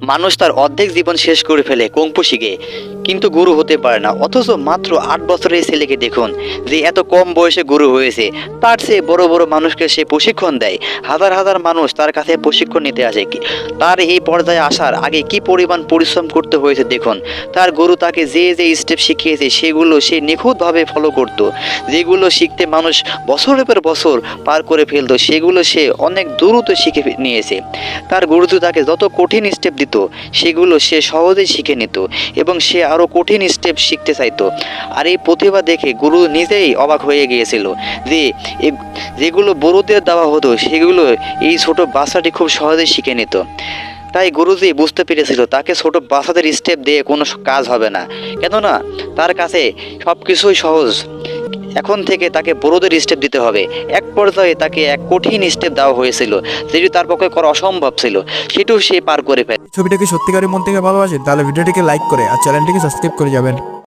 মানুষ তার অর্ধেক জীবন শেষ করে ফেলে কুংফু শিখে, কিন্তু গুরু হতে পারে না। অথচ মাত্র 8 বছরের ছেলেকে দেখুন, যে এত কম বয়সে গুরু হয়েছে। তার চেয়ে বড় বড় মানুষকে সে প্রশিক্ষণ দেয়। হাজার হাজার মানুষ তার কাছে প্রশিক্ষণ নিতে আসে। তার এই পর্যায়ে আসার আগে কি পরিমাণ পরিশ্রম করতে হয়েছে দেখুন। তার গুরু তাকে যে যে স্টেপ শিখিয়েছে সেগুলো সে নিখুঁতভাবে ফলো করত। যেগুলো শিখতে মানুষ বছরের পর বছর পার করে ফেলতো, সেগুলো সে অনেক দ্রুত শিখে নিয়েছে। তার গুরুজি তাকে যত কঠিন স্টেপ দিত সেগুলো সে সহজেই শিখে নিত, এবং সে আরও কঠিন স্টেপ শিখতে চাইতো। আর এই প্রতিভা দেখে গুরু নিজেই অবাক হয়ে গিয়েছিল যে যেগুলো বড়দের দেওয়া হতো সেগুলো এই ছোট বাচ্চাটি খুব সহজেই শিখে নিত। তাই গুরুজি বুঝতে পেরেছিল তাকে ছোট বাচ্চাদের স্টেপ দিয়ে কোনো কাজ হবে না, কেননা তার কাছে সব কিছুই সহজ। এখন থেকে তাকে বড়দের স্টেপ দিতে হবে। এক পর্যায়ে তাকে এক কঠিন স্টেপ দেওয়া হয়েছিল, যেটি তার পক্ষে করা অসম্ভব ছিল। সেটিও সে পার করে ফেলে। ছবিটাকে সত্যিকারের মন থেকে ভালোবাসেন তাহলে ভিডিওটিকে লাইক করে আর চ্যানেলটিকে সাবস্ক্রাইব করে যাবেন।